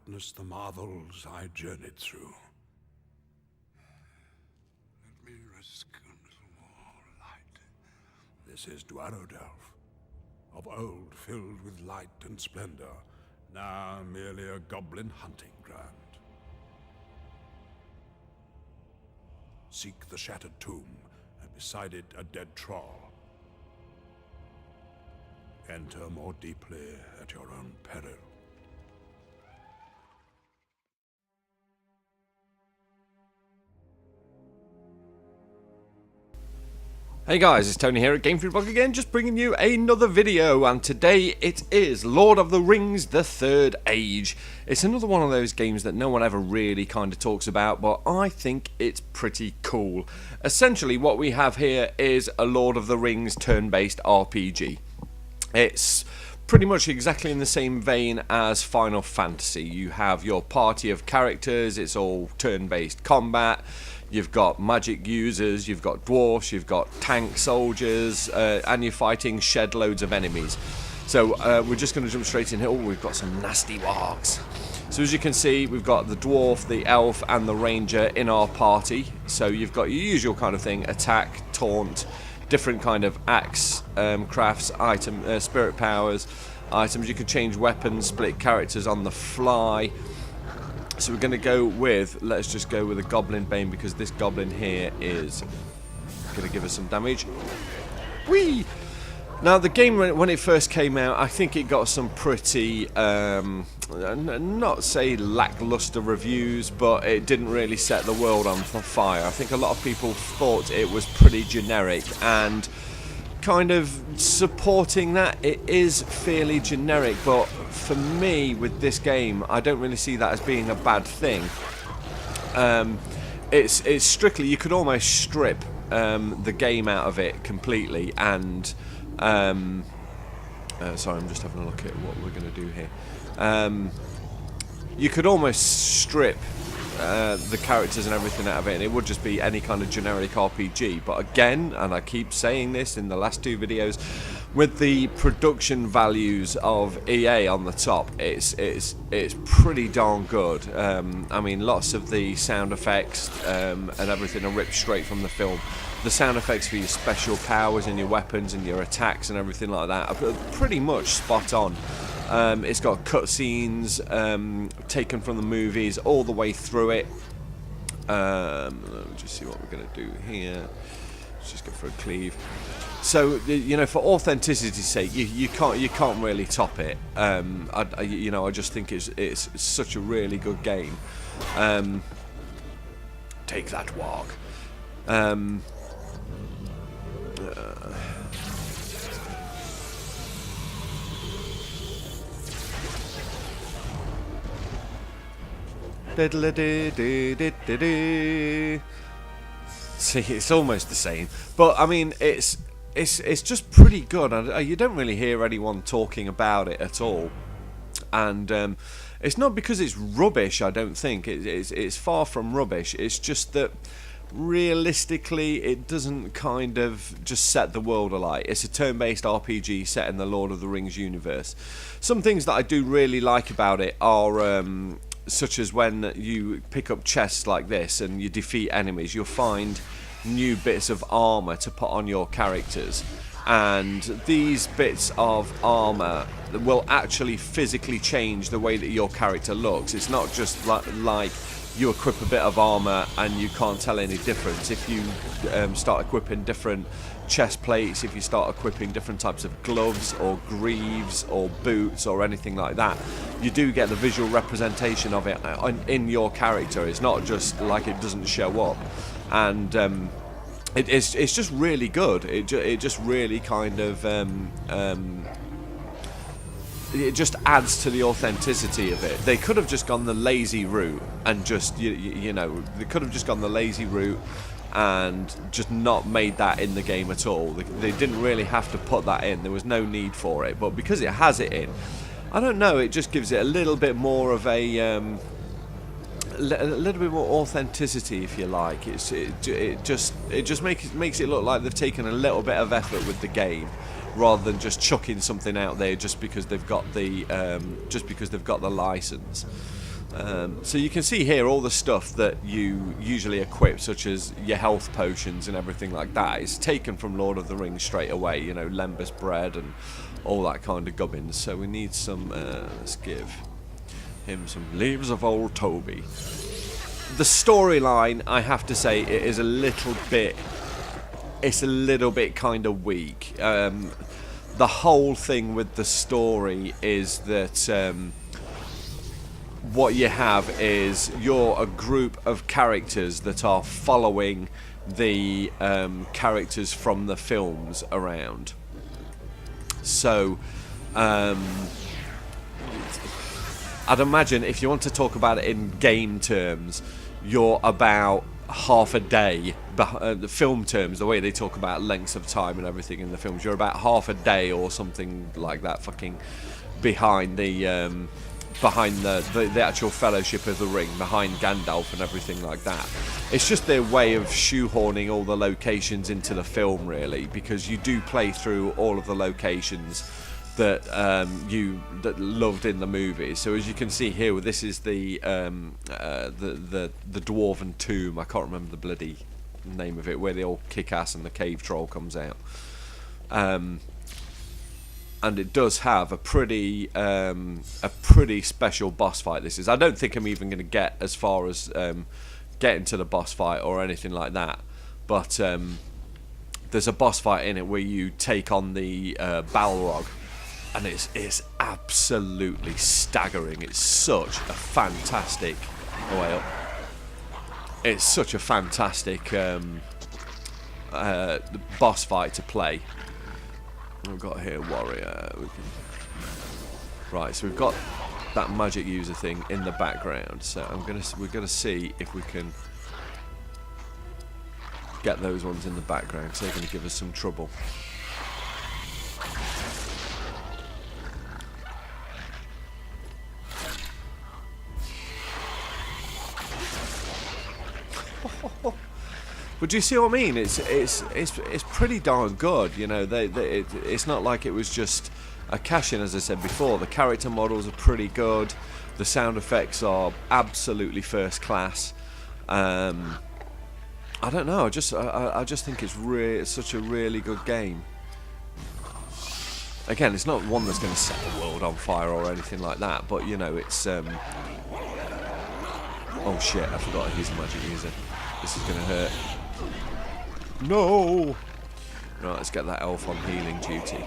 witness the marvels I journeyed through. Let me risk a little more light. This is Dwarodelf, of old filled with light and splendor, now merely a goblin hunting ground. Seek the shattered tomb, and beside it a dead troll. Enter more deeply at your own peril. Hey guys, it's Tony here at gamefreakblog again, just bringing you another video, and today it is Lord of the Rings: The Third Age. It's another one of those games that no one ever really kind of talks about, but I think it's pretty cool. Essentially what we have here is a Lord of the Rings turn-based RPG. It's pretty much exactly in the same vein as Final Fantasy. You have your party of characters, it's all turn-based combat. You've got magic users, you've got dwarfs, you've got tank soldiers, and you're fighting shed loads of enemies. So we're just going to jump straight in here. Oh, we've got some nasty wargs. So as you can see, we've got the dwarf, the elf, and the ranger in our party. So you've got your usual kind of thing: attack, taunt, different kind of axe crafts, item, spirit powers, items. You can change weapons, split characters on the fly. So we're going to go with, let's just go with a Goblin Bane, because this goblin here is going to give us some damage. Whee! Now the game, when it first came out, I think it got some pretty, not say lackluster reviews, but it didn't really set the world on fire. I think a lot of people thought it was pretty generic, and kind of supporting that, it is fairly generic, but for me with this game I don't really see that as being a bad thing. It's strictly, you could almost strip the game out of it completely, and sorry, I'm just having a look at what we're going to do here. You could almost strip the characters and everything out of it, and it would just be any kind of generic RPG. But again, and I keep saying this in the last two videos, with the production values of EA on the top, it's pretty darn good. I mean, lots of the sound effects and everything are ripped straight from the film. The sound effects for your special powers and your weapons and your attacks and everything like that are pretty much spot on. It's got cutscenes taken from the movies all the way through it. Let me just see what we're going to do here. Let's just go for a cleave. So, you know, for authenicity's sake, you can't really top it. I just think it's such a really good game. Take that, warg. See, it's almost the same, but I mean, it's just pretty good. You don't really hear anyone talking about it at all, and it's not because it's rubbish. I don't think it's far from rubbish. It's just that realistically, it doesn't kind of just set the world alight. It's a turn-based RPG set in the Lord of the Rings universe. Some things that I do really like about it are such as when you pick up chests like this and you defeat enemies, you'll find new bits of armor to put on your characters, and these bits of armor will actually physically change the way that your character looks. It's not just like you equip a bit of armor and you can't tell any difference. If you start equipping different chest plates, if you start equipping different types of gloves or greaves or boots or anything like that, you do get the visual representation of it in your character. It's not just like it doesn't show up, and it's just really good. It just really kind of it just adds to the authenticity of it. They could have just gone the lazy route and just you know, they could have just gone the lazy route and just not made that in the game at all. They didn't really have to put that in. There was no need for it, but because it has it in, I don't know, it just gives it a little bit more of a little bit more authenticity, if you like. It just makes it look like they've taken a little bit of effort with the game, rather than just chucking something out there just because they've got the license. So you can see here all the stuff that you usually equip, such as your health potions and everything like that, is taken from Lord of the Rings straight away. You know, Lembas bread and all that kind of gubbins. So we need some, let's give him some Leaves of Old Toby. The storyline, I have to say, it is a little bit, it's a little bit kind of weak. The whole thing with the story is that what you have is you're a group of characters that are following the characters from the films around. So I'd imagine if you want to talk about it in game terms, you're about half a day, the film terms, the way they talk about lengths of time and everything in the films, you're about half a day or something like that fucking behind the actual Fellowship of the Ring, behind Gandalf and everything like that. It's just their way of shoehorning all the locations into the film, really, because you do play through all of the locations that you loved in the movies. So as you can see here, this is the dwarven tomb. I can't remember the bloody name of it, where they all kick ass and the cave troll comes out. And it does have a pretty special boss fight. This is. I don't think I'm even going to get as far as getting to the boss fight or anything like that. But there's a boss fight in it where you take on the Balrog. And it's absolutely staggering. It's such a fantastic it's such a fantastic boss fight to play. We've got here warrior. Right, so we've got that magic user thing in the background. So we're gonna see if we can get those ones in the background, because they're gonna give us some trouble. But do you see what I mean? It's pretty darn good, you know. It's not like it was just a cash-in, as I said before. The character models are pretty good. The sound effects are absolutely first class. I don't know. I just think it's such a really good game. Again, it's not one that's going to set the world on fire or anything like that. But you know, it's oh shit! I forgot he's a magic user. This is going to hurt. No! Right, let's get that elf on healing duty.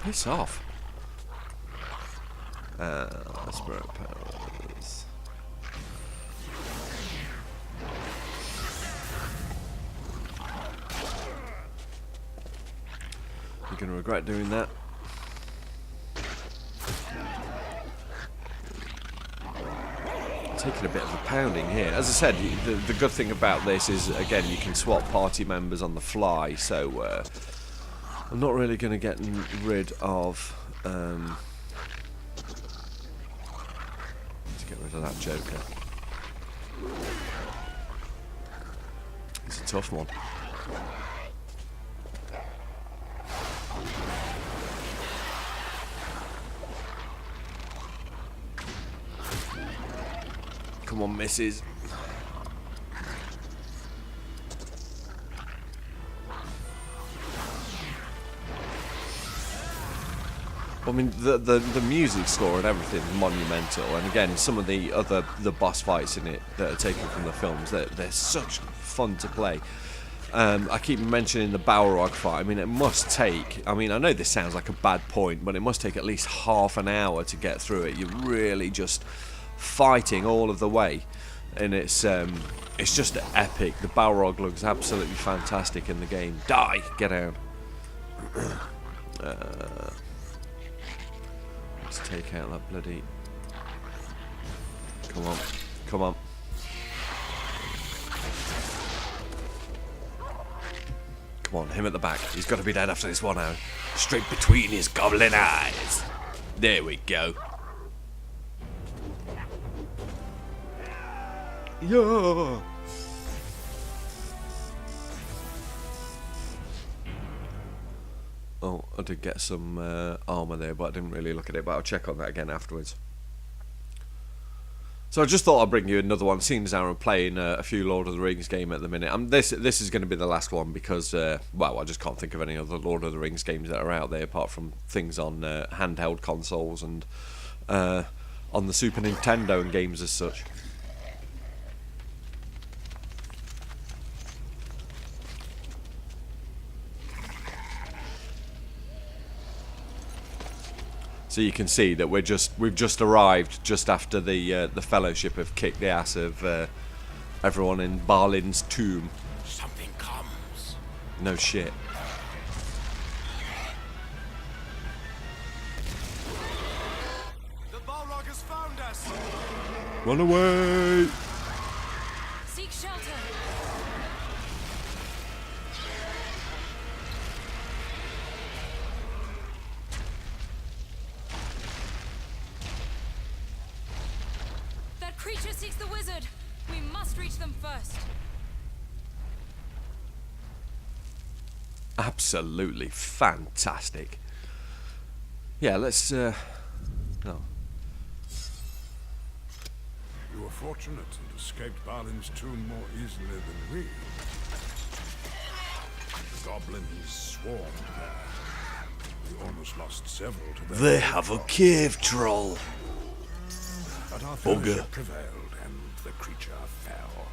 Piss off. Spirit powers. You're going to regret doing that. Taking a bit of a pounding here. As I said, the good thing about this is, again, you can swap party members on the fly, so I'm not really going to get rid of let's get rid of that Joker. It's a tough one. Come on, missus. I mean, the music score and everything is monumental, and again, some of the boss fights in it that are taken from the films, they're such fun to play. I keep mentioning the Balrog fight. I mean, it must take, I mean, I know this sounds like a bad point, but it must take at least half an hour to get through it. You're really just fighting all of the way, and it's just epic. The Balrog looks absolutely fantastic in the game. Die! Get out. Let's take out that bloody... Come on. Come on. Come on, him at the back. He's got to be dead after this 1 hour. Straight between his goblin eyes. There we go. Yeah. Oh, I did get some armour there, but I didn't really look at it, but I'll check on that again afterwards. So I just thought I'd bring you another one, seeing as I'm playing a few Lord of the Rings game at the minute. This is going to be the last one because, well, I just can't think of any other Lord of the Rings games that are out there apart from things on handheld consoles and on the Super Nintendo and games as such. So you can see that we've just arrived just after the Fellowship have kicked the ass of everyone in Balin's tomb. Something comes. No shit. The Balrog has found us. Run away! Seek shelter. That creature seeks the wizard. We must reach them first. Absolutely fantastic. Yeah, let's. No. You were fortunate and escaped Balin's tomb more easily than we. The goblins swarmed there. We almost lost several to their... They have a cave troll. But our Bugger. fellowship prevailed and the creature fell.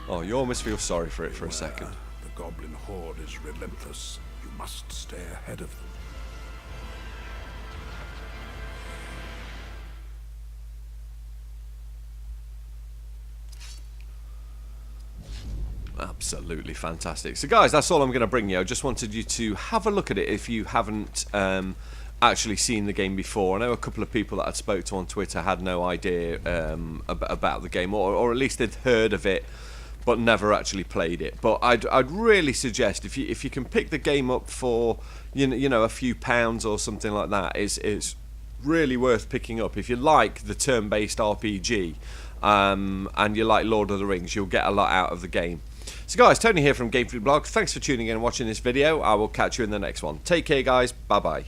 Oh, you almost feel sorry for it for a second. The goblin horde is relentless. You must stay ahead of them. Absolutely fantastic. So guys, that's all I'm going to bring you. I just wanted you to have a look at it if you haven't actually seen the game before. I know a couple of people that I spoke to on Twitter had no idea about the game, or at least they'd heard of it but never actually played it. But I'd really suggest if you can pick the game up for you know a few pounds or something like that, it's really worth picking up. If you like the turn-based RPG and you like Lord of the Rings, you'll get a lot out of the game. So guys, Tony here from gamefreakblog. Thanks for tuning in and watching this video. I will catch you in the next one. Take care guys. Bye bye.